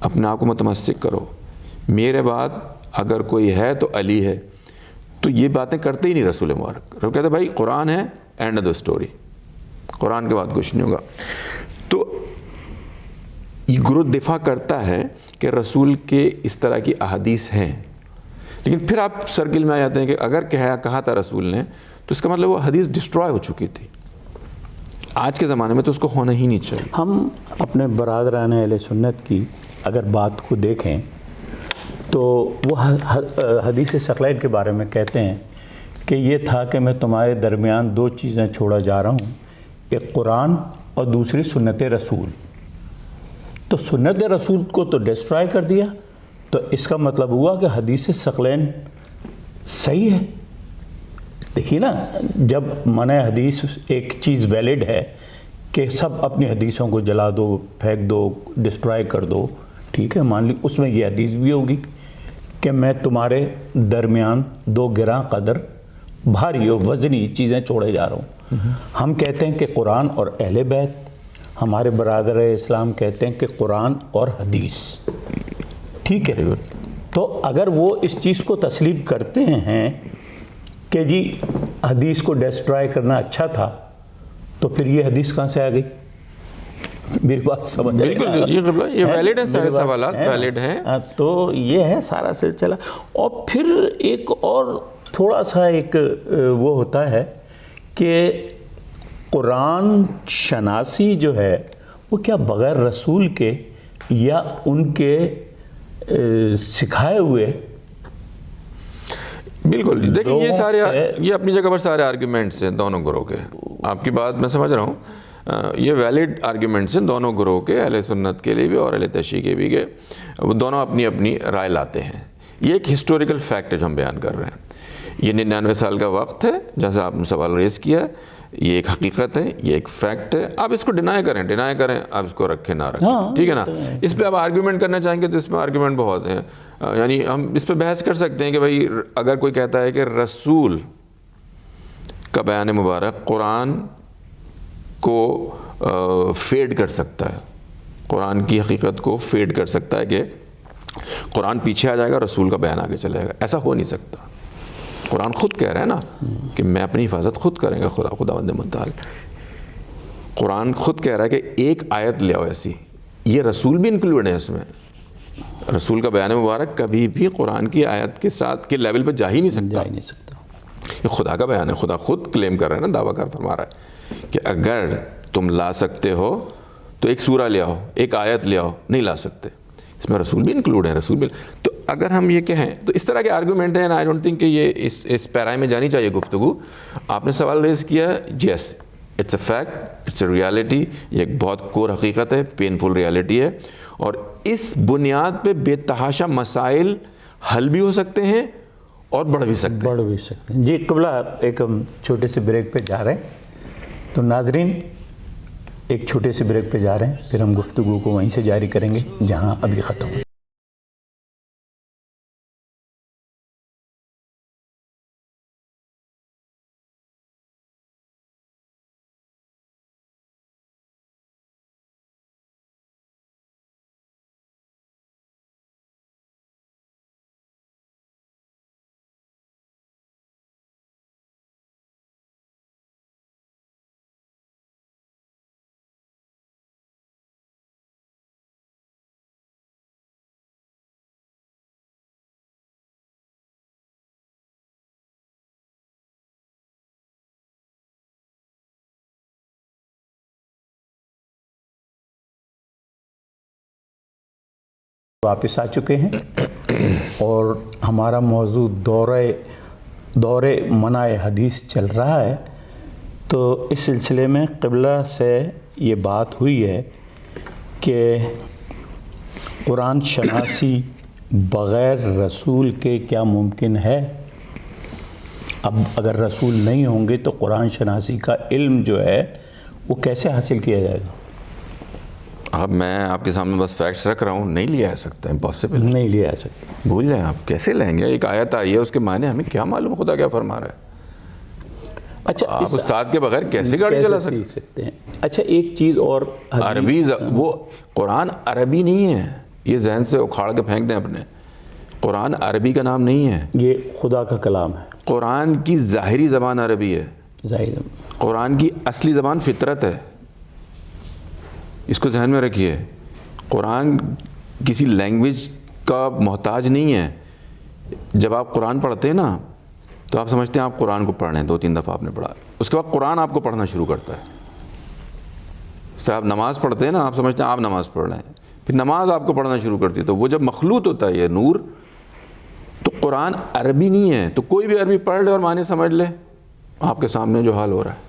اپنے آپ کو متمسک کرو، میرے بعد اگر کوئی ہے تو علی ہے۔ تو یہ باتیں کرتے ہی نہیں رسول مبارک، وہ کہتے بھائی قرآن ہے، اینڈ آف دا اسٹوری، قرآن کے بعد کچھ نہیں ہوگا۔ تو یہ گروہ دفاع کرتا ہے کہ رسول کے اس طرح کی احادیث ہیں، لیکن پھر آپ سرکل میں آ جاتے ہیں کہ اگر کہا تھا رسول نے تو اس کا مطلب وہ حدیث ڈسٹروائے ہو چکی تھی۔ آج کے زمانے میں تو اس کو ہونا ہی نہیں چاہیے۔ ہم اپنے برادران اہل سنت کی اگر بات کو دیکھیں تو وہ حدیث ثقلین کے بارے میں کہتے ہیں کہ یہ تھا کہ میں تمہارے درمیان 2 چیزیں چھوڑا جا رہا ہوں، ایک قرآن اور دوسری سنت رسول۔ تو سنت رسول کو تو ڈسٹرائے کر دیا، تو اس کا مطلب ہوا کہ حدیث ثقلین صحیح ہے۔ دیکھیے نا، جب منع حدیث ایک چیز ویلڈ ہے کہ سب اپنی حدیثوں کو جلا دو، پھینک دو، ڈسٹرائے کر دو، ٹھیک ہے، مان لی اس میں یہ حدیث بھی ہوگی کہ میں تمہارے درمیان 2 گراں قدر بھاری و وزنی چیزیں چھوڑے جا رہا ہوں۔ ہم کہتے ہیں کہ قرآن اور اہل بیت، ہمارے برادر اسلام کہتے ہیں کہ قرآن اور حدیث، ٹھیک ہے۔ تو اگر وہ اس چیز کو تسلیم کرتے ہیں کہ جی حدیث کو ڈسٹرائے کرنا اچھا تھا، تو پھر یہ حدیث کہاں سے آ گئی؟ میری بات سمجھ آئی؟ بالکل، یہ ویلڈ ہے، سارے سوالات ویلڈ ہیں۔ تو یہ ہے سارا سلسلہ۔ اور پھر ایک اور تھوڑا سا ایک وہ ہوتا ہے کہ قرآن شناسی جو ہے وہ کیا بغیر رسول کے یا ان کے سکھائے ہوئے؟ بالکل، دیکھیں یہ اپنی جگہ پر سارے آرگیومنٹس ہیں دونوں گروہ کے۔ آپ کی بات میں سمجھ رہا ہوں، یہ ویلڈ آرگیومنٹس ہیں دونوں گروہ کے، اہل سنت کے لیے بھی اور اہل تشیع کے بھی، کہ وہ دونوں اپنی اپنی رائے لاتے ہیں۔ یہ ایک ہسٹوریکل فیکٹ ہے جو ہم بیان کر رہے ہیں۔ یہ 99 سال کا وقت ہے، جیسا آپ نے سوال ریز کیا ہے، یہ ایک حقیقت ہے، یہ ایک فیکٹ ہے۔ آپ اس کو ڈینائی کریں، آپ اس کو رکھیں نہ رکھیں، ٹھیک ہے نا۔ اس پہ آپ آرگیومنٹ کرنا چاہیں گے تو اس میں آرگیومنٹ بہت ہیں، یعنی ہم اس پہ بحث کر سکتے ہیں کہ بھائی اگر کوئی کہتا ہے کہ رسول کا بیان مبارک قرآن کو فیڈ کر سکتا ہے، قرآن کی حقیقت کو فیڈ کر سکتا ہے کہ قرآن پیچھے آ جائے گا، رسول کا بیان آگے چلے گا، ایسا ہو نہیں سکتا۔ قرآن خود کہہ رہا ہے نا کہ میں اپنی حفاظت خود کریں گا خداوند متعال. قرآن خود کہہ رہا ہے کہ ایک آیت لے آؤ ایسی. یہ رسول بھی انکلوڈ ہے اس میں. رسول کا بیان مبارک کبھی بھی قرآن کی آیت کے ساتھ کے لیول پہ جا ہی نہیں سکتا. یہ خدا کا بیان ہے. خدا خود کلیم کر رہا ہے نا, دعویٰ کر فرما رہا ہے کہ اگر تم لا سکتے ہو تو ایک سورہ لے آؤ, ایک آیت لے آؤ. نہیں لا سکتے, اس میں رسول بھی انکلوڈ ہے. رسول بھی. تو اگر ہم یہ کہیں تو اس طرح کے آرگومنٹ ہیں, آئی ڈونٹ تھنک کہ یہ اس پیرائے میں جانی چاہیے گفتگو. آپ نے سوال ریز کیا, yes it's a fact, it's a reality. یہ ایک بہت کور حقیقت ہے, پینفل ریالٹی ہے, اور اس بنیاد پہ بے تحاشا مسائل حل بھی ہو سکتے ہیں اور بڑھ بھی سکتے ہیں. جی قبلہ, ایک ہم چھوٹے سے بریک پہ جا رہے ہیں, تو ناظرین ایک چھوٹے سے بریک پہ جا رہے ہیں, پھر ہم گفتگو کو وہیں سے جاری کریں گے جہاں ابھی ختم ہو. واپس آ چکے ہیں اور ہمارا موضوع دور منع حدیث چل رہا ہے. تو اس سلسلے میں قبلہ سے یہ بات ہوئی ہے کہ قرآن شناسی بغیر رسول کے کیا ممکن ہے. اب اگر رسول نہیں ہوں گے تو قرآن شناسی کا علم جو ہے وہ کیسے حاصل کیا جائے گا؟ اب میں آپ کے سامنے بس فیکٹس رکھ رہا ہوں, نہیں لیا جا سکتا, امپاسبل, نہیں لیا جا سکتا. بھول جائیں آپ, کیسے لیں گے؟ ایک آیت آئی ہے, اس کے معنی ہمیں کیا معلوم خدا کیا فرما رہا ہے. اچھا, آپ استاد کے بغیر کیسے گاڑی چلا سکتے ہیں؟ اچھا ایک چیز اور, عربی وہ قرآن عربی نہیں ہے, یہ ذہن سے اکھاڑ کے پھینک دیں اپنے. قرآن عربی کا نام نہیں ہے, یہ خدا کا کلام ہے. قرآن کی ظاہری زبان عربی ہے, قرآن کی اصلی زبان فطرت ہے. اس کو ذہن میں رکھیے. قرآن کسی لینگویج کا محتاج نہیں ہے. جب آپ قرآن پڑھتے ہیں نا تو آپ سمجھتے ہیں آپ قرآن کو پڑھ رہے ہیں, 2-3 دفعہ آپ نے پڑھا, اس کے بعد قرآن آپ کو پڑھنا شروع کرتا ہے. اس طرح آپ نماز پڑھتے ہیں نا, آپ سمجھتے ہیں آپ نماز پڑھ رہے ہیں, پھر نماز آپ کو پڑھنا شروع کرتی ہے. تو وہ جب مخلوط ہوتا ہے یہ نور, تو قرآن عربی نہیں ہے. تو کوئی بھی عربی پڑھ لے اور معنی سمجھ لے, آپ کے سامنے جو حال ہو رہا ہے,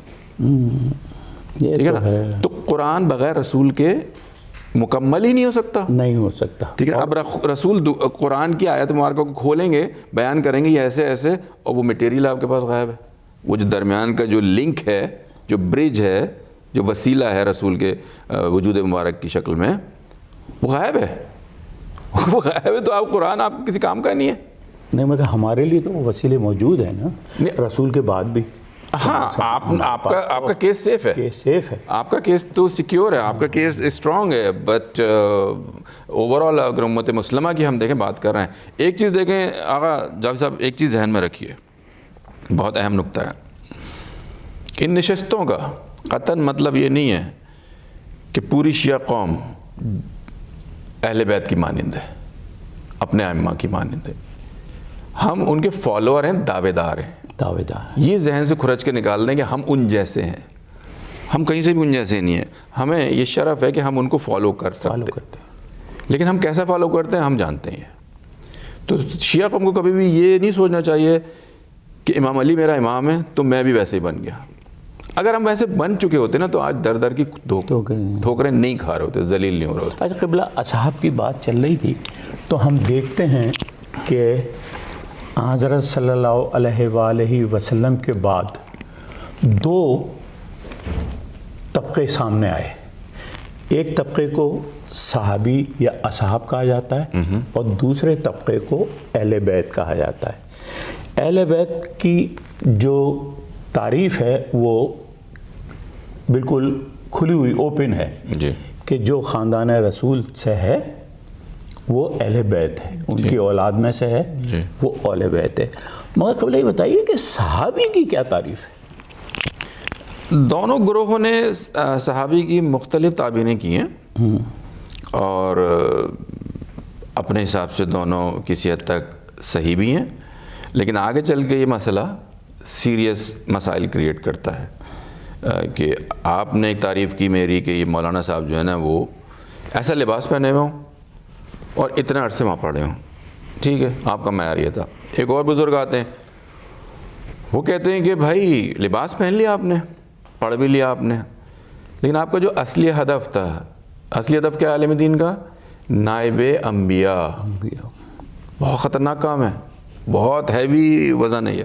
ٹھیک ہے نا. تو قرآن بغیر رسول کے مکمل ہی نہیں ہو سکتا, نہیں ہو سکتا. ٹھیک ہے. اب رسول قرآن کی آیت مبارکہ کو کھولیں گے, بیان کریں گے یہ ایسے ایسے, اور وہ مٹیریل آپ کے پاس غائب ہے. وہ جو درمیان کا جو لنک ہے, جو برج ہے, جو وسیلہ ہے رسول کے وجود مبارک کی شکل میں, وہ غائب ہے. وہ غائب ہے تو آپ قرآن آپ کسی کام کا نہیں ہے. نہیں مگر ہمارے لیے تو وہ وسیلے موجود ہیں نا, رسول کے بعد بھی. ہاں, آپ کا کیس سیف ہے, سیف ہے, آپ کا کیس تو سیکیور ہے, آپ کا کیس اسٹرانگ ہے. بٹ اوور آل اگر امت مسلمہ کی ہم دیکھیں بات کر رہے ہیں, ایک چیز دیکھیں آقا جاوید صاحب, ایک چیز ذہن میں رکھیے, بہت اہم نکتہ ہے. ان نشستوں کا قطعاً مطلب یہ نہیں ہے کہ پوری شیعہ قوم اہل بیت کی مانند ہے, اپنے ائمہ کی مانند ہے. ہم ان کے فالوور ہیں, دعوے دار ہیں. یہ ذہن سے کھرچ کے نکال دیں کہ ہم ان جیسے ہیں. ہم کہیں سے بھی ان جیسے نہیں ہیں. ہمیں یہ شرف ہے کہ ہم ان کو فالو کر سکتے ہیں, لیکن ہم کیسا فالو کرتے ہیں ہم جانتے ہیں. تو شیعہ قوم کو کبھی بھی یہ نہیں سوچنا چاہیے کہ امام علی میرا امام ہے تو میں بھی ویسے ہی بن گیا. اگر ہم ویسے بن چکے ہوتے نا تو آج در در کی ٹھوکریں نہیں کھا رہے ہوتے, ذلیل نہیں ہو رہے ہوتے. اچھا قبلہ, اصحاب کی بات چل رہی تھی تو ہم دیکھتے ہیں کہ حضرت صلی اللہ علیہ وآلہ وسلم کے بعد 2 طبقے سامنے آئے. ایک طبقے کو صحابی یا اصحاب کہا جاتا ہے, اور دوسرے طبقے کو اہل بیت کہا جاتا ہے. اہل بیت کی جو تعریف ہے وہ بالکل کھلی ہوئی, اوپن ہے, جی, کہ جو خاندان رسول سے ہے وہ اہل بیت ہے، ان کی اولاد میں سے ہے، جی وہ اہل بیت ہے۔ مگر قبل یہ بتائیے کہ صحابی کی کیا تعریف ہے؟ دونوں گروہوں نے صحابی کی مختلف تعبیریں کی ہیں اور اپنے حساب سے دونوں کسی حد تک صحیح بھی ہیں، لیکن آگے چل کے یہ مسئلہ سیریس مسائل کریٹ کرتا ہے کہ آپ نے ایک تعریف کی میری کہ یہ مولانا صاحب جو ہے نا وہ ایسا لباس پہنے ہوئے ہوں اور اتنے عرصے وہاں پڑھے ہوں، ٹھیک ہے، آپ کا معیار یہ تھا۔ ایک اور بزرگ آتے ہیں، وہ کہتے ہیں کہ بھائی لباس پہن لیا آپ نے، پڑھ بھی لیا آپ نے، لیکن آپ کا جو اصلی ہدف تھا، اصلی ہدف کیا عالم دین کا؟ نائب انبیاء۔ بہت خطرناک کام ہے، بہت ہیوی وزن ہے یہ۔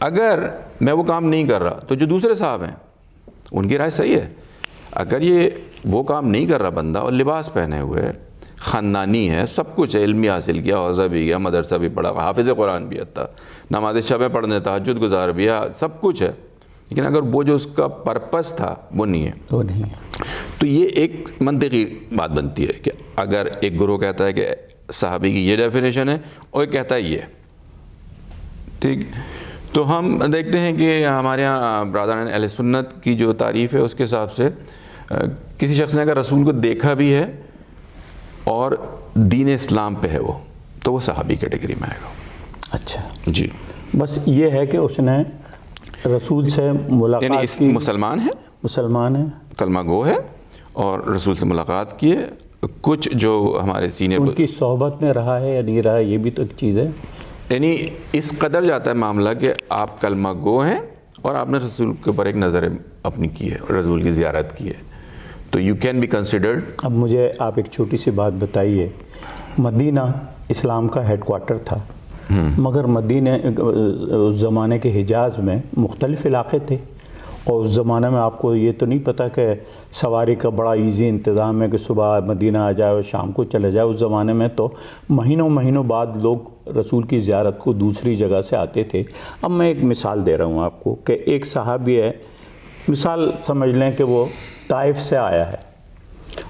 اگر میں وہ کام نہیں کر رہا تو جو دوسرے صاحب ہیں ان کی رائے صحیح ہے، اگر یہ وہ کام نہیں کر رہا بندہ اور لباس پہنے ہوئے، خاندانی ہے، سب کچھ ہے، علمی حاصل کیا، حوزہ بھی گیا، مدرسہ بھی پڑھا، حافظ قرآن بھی تھا، نماز شب پڑھنے، تہجد گزار بھی، سب کچھ ہے، لیکن اگر وہ جو اس کا پرپس تھا وہ نہیں ہے، وہ نہیں ہے، تو یہ ایک منطقی بات بنتی ہے کہ اگر ایک گروہ کہتا ہے کہ صحابی کی یہ ڈیفینیشن ہے اور ایک کہتا ہے یہ، ٹھیک، تو ہم دیکھتے ہیں کہ ہمارے یہاں برادران اہل سنت کی جو تعریف ہے اس کے حساب سے کسی شخص نے اگر رسول کو دیکھا بھی ہے اور دین اسلام پہ ہے وہ، تو وہ صحابی کیٹیگری میں آئے گا۔ اچھا جی، بس یہ ہے کہ اس نے رسول سے یعنی ملاقات کی، مسلمان ہے، مسلمان ہے، کلمہ گو ہے اور رسول سے ملاقات کی ہے۔ کچھ جو ہمارے سینئر ان کی صحبت میں رہا ہے یا نہیں رہا، یہ بھی تو ایک چیز ہے، یعنی اس قدر جاتا ہے معاملہ کہ آپ کلمہ گو ہیں اور آپ نے رسول کے اوپر ایک نظر اپنی کی ہے، رسول کی زیارت کی ہے، تو یو کین بی کنسیڈرڈ۔ اب مجھے آپ ایک چھوٹی سی بات بتائیے، مدینہ اسلام کا ہیڈ کوارٹر تھا، مگر مدینہ اس زمانے کے حجاز میں مختلف علاقے تھے، اور اس زمانے میں آپ کو یہ تو نہیں پتہ کہ سواری کا بڑا ایزی انتظام ہے کہ صبح مدینہ آ جائے اور شام کو چلے جائے۔ اس زمانے میں تو مہینوں بعد لوگ رسول کی زیارت کو دوسری جگہ سے آتے تھے۔ اب میں ایک مثال دے رہا ہوں آپ کو کہ ایک صحابی ہے، مثال سمجھ لیں کہ وہ طائف سے آیا ہے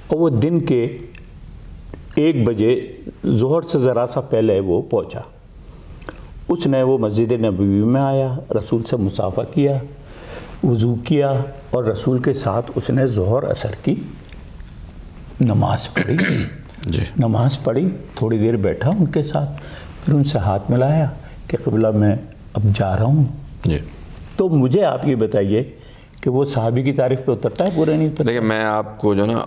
اور وہ دن کے 1 بجے ظہر سے ذرا سا پہلے وہ پہنچا۔ اس نے وہ مسجد نبوی میں آیا، رسول سے مصافحہ کیا، وضو کیا اور رسول کے ساتھ اس نے ظہر عصر کی نماز پڑھی۔ جی، نماز پڑھی، تھوڑی دیر بیٹھا ان کے ساتھ، پھر ان سے ہاتھ ملایا کہ قبلہ میں اب جا رہا ہوں۔ جی، تو مجھے آپ یہ بتائیے کہ وہ صحابی کی تعریف پہ اترتا ہے پورے نہیں اترتا؟ دیکھیں میں آپ کو جو نا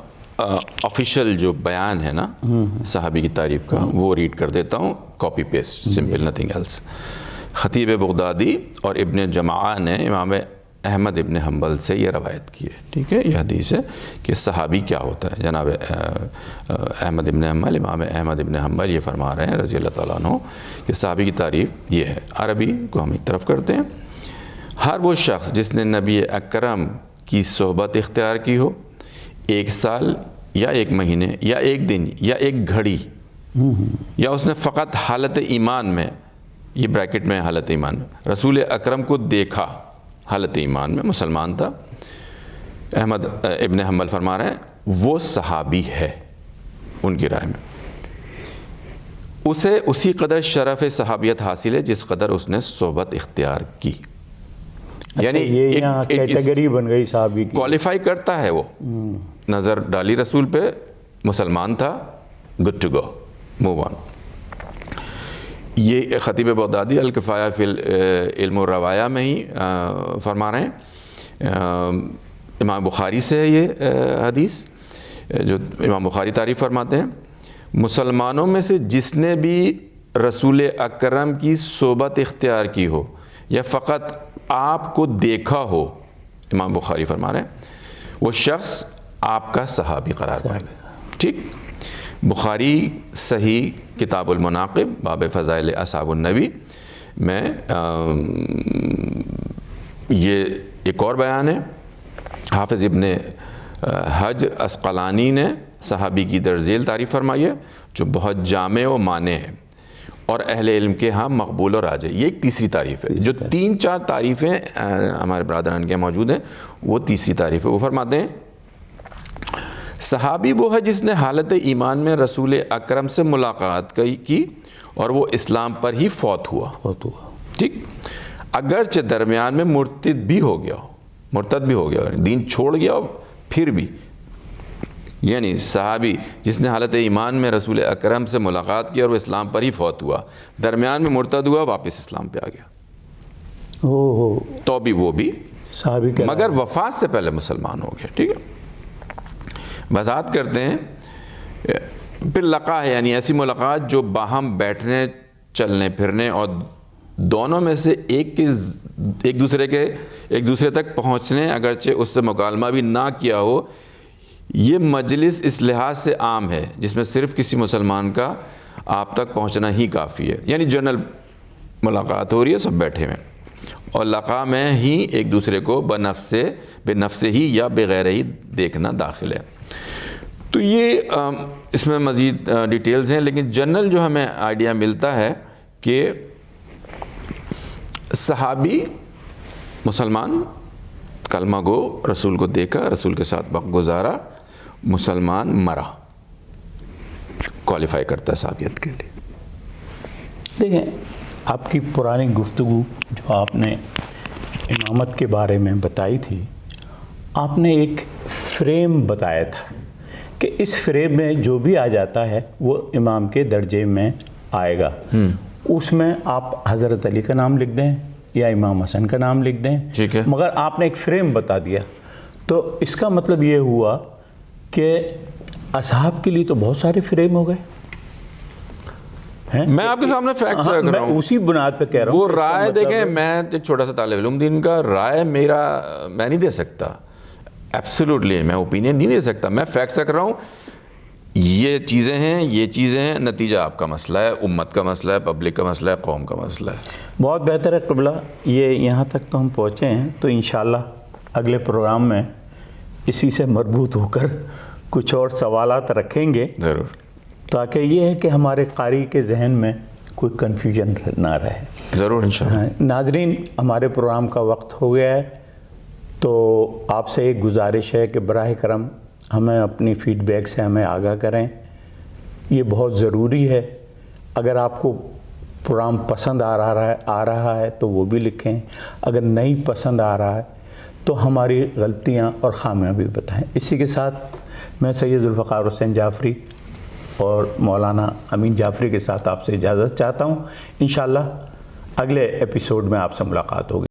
آفیشیل جو بیان ہے نا صحابی کی تعریف کا وہ ریڈ کر دیتا ہوں، copy paste, simple, nothing else. Khatib Baghdadi اور ابن جماعہ نے امام احمد ابن حنبل سے یہ روایت کی ہے، ٹھیک ہے، یہ حدیث ہے کہ صحابی کیا ہوتا ہے۔ جناب احمد ابن حنبل، امام احمد ابن حنبل یہ فرما رہے ہیں رضی اللہ تعالیٰ عنہ کہ صحابی کی تعریف یہ ہے۔ عربی کو ہم ایک طرف کرتے ہیں، ہر وہ شخص جس نے نبی اکرم کی صحبت اختیار کی ہو، 1 سال یا 1 مہینے یا 1 دن یا 1 گھڑی، یا اس نے فقط حالت ایمان میں، یہ بریکٹ میں حالت ایمان میں، رسول اکرم کو دیکھا، حالت ایمان میں مسلمان تھا، احمد ابن حنبل فرما رہے ہیں وہ صحابی ہے ان کی رائے میں، اسے اسی قدر شرف صحابیت حاصل ہے جس قدر اس نے صحبت اختیار کی۔ یعنی یہ یہاں کیٹیگری بن گئی صحابی کی، کوالیفائی کرتا ہے، وہ نظر ڈالی رسول پہ، مسلمان تھا، good to go, move on. یہ خطیب بغدادی الکفایہ فی علم الروایہ میں ہی فرما رہے ہیں۔ امام بخاری سے ہے یہ حدیث، جو امام بخاری تعریف فرماتے ہیں، مسلمانوں میں سے جس نے بھی رسول اکرم کی صحبت اختیار کی ہو یا فقط آپ کو دیکھا ہو، امام بخاری فرما رہے ہیں وہ شخص آپ کا صحابی قرار پائے گا، ٹھیک۔ بخاری صحیح کتاب المناقب باب فضائل اصحاب النبی میں یہ ایک اور بیان ہے، حافظ ابن حجر عسقلانی نے صحابی کی درجیل تعریف فرمائی ہے جو بہت جامع و مانع ہے اور اہل علم کے ہاں مقبول و راجح۔ یہ ایک تیسری تعریف ہے، جو 3-4 تعریفیں ہمارے برادران کے موجود ہیں، وہ تیسری تعریف ہے۔ وہ فرماتے ہیں صحابی وہ ہے جس نے حالت ایمان میں رسول اکرم سے ملاقات کی اور وہ اسلام پر ہی فوت ہوا. ٹھیک, اگرچہ درمیان میں مرتد بھی ہو گیا, دین چھوڑ گیا پھر بھی. یعنی صحابی جس نے حالت ایمان میں رسول اکرم سے ملاقات کی اور وہ اسلام پر ہی فوت ہوا, درمیان میں مرتد ہوا, واپس اسلام پہ آ گیا, تو بھی وہ بھی صحابی کے مگر وفات سے پہلے مسلمان ہو گیا. ٹھیک ہے, وضاحت کرتے ہیں. پھر لقا ہے یعنی ایسی ملاقات جو باہم بیٹھنے, چلنے پھرنے اور دونوں میں سے ایک دوسرے تک پہنچنے, اگرچہ اس سے مکالمہ بھی نہ کیا ہو. یہ مجلس اس لحاظ سے عام ہے جس میں صرف کسی مسلمان کا آپ تک پہنچنا ہی کافی ہے. یعنی جنرل ملاقات ہو رہی ہے, سب بیٹھے ہوئے, اور لقا میں ہی ایک دوسرے کو بے نفس ہی یا بغیر ہی دیکھنا داخل ہے. تو یہ اس میں مزید ڈیٹیلز ہیں, لیکن جنرل جو ہمیں آئیڈیا ملتا ہے کہ صحابی مسلمان, کلمہ گو, رسول کو دیکھا, رسول کے ساتھ وقت گزارا, مسلمان, مرا, کوالیفائی کرتا ہے صحابیت کے لیے. دیکھیں, آپ کی پرانی گفتگو جو آپ نے امامت کے بارے میں بتائی تھی, آپ نے ایک فریم بتایا تھا کہ اس فریم میں جو بھی آ جاتا ہے وہ امام کے درجے میں آئے گا. اس میں آپ حضرت علی کا نام لکھ دیں یا امام حسن کا نام لکھ دیں, ٹھیک ہے, مگر آپ نے ایک فریم بتا دیا. تو اس کا مطلب یہ ہوا کہ اصحاب کے لیے تو بہت سارے فریم ہو گئے. میں آپ کے سامنے فیکٹس رکھ رہا ہوں, میں اسی بنیاد پہ کہہ رہا ہوں. وہ رائے دیکھیں, میں ایک چھوٹا سا طالب علم دین کا, رائے میں نہیں دے سکتا, ایبسولوٹلی میں اوپینین نہیں دے سکتا. میں فیکٹس رکھ رہا ہوں, یہ چیزیں ہیں, نتیجہ آپ کا مسئلہ ہے, امت کا مسئلہ ہے, پبلک کا مسئلہ ہے, قوم کا مسئلہ ہے. بہت بہتر ہے قبلہ, یہ یہاں تک تو ہم پہنچے ہیں. تو انشاءاللہ اگلے پروگرام میں اسی سے مربوط ہو کر کچھ اور سوالات رکھیں گے, ضرور, تاکہ یہ ہے کہ ہمارے قاری کے ذہن میں کوئی کنفیوژن نہ رہے. ضرور انشاءاللہ. ناظرین, ہمارے پروگرام کا وقت ہو گیا ہے, تو آپ سے ایک گزارش ہے کہ براہ کرم ہمیں اپنی فیڈ بیک سے ہمیں آگاہ کریں. یہ بہت ضروری ہے. اگر آپ کو پروگرام پسند آ رہا ہے تو وہ بھی لکھیں, اگر نہیں پسند آ رہا ہے تو ہماری غلطیاں اور خامیاں بھی بتائیں. اسی کے ساتھ میں سید ذوالفقار حسین جعفری اور مولانا امین جعفری کے ساتھ آپ سے اجازت چاہتا ہوں. انشاءاللہ اگلے ایپیسوڈ میں آپ سے ملاقات ہوگی.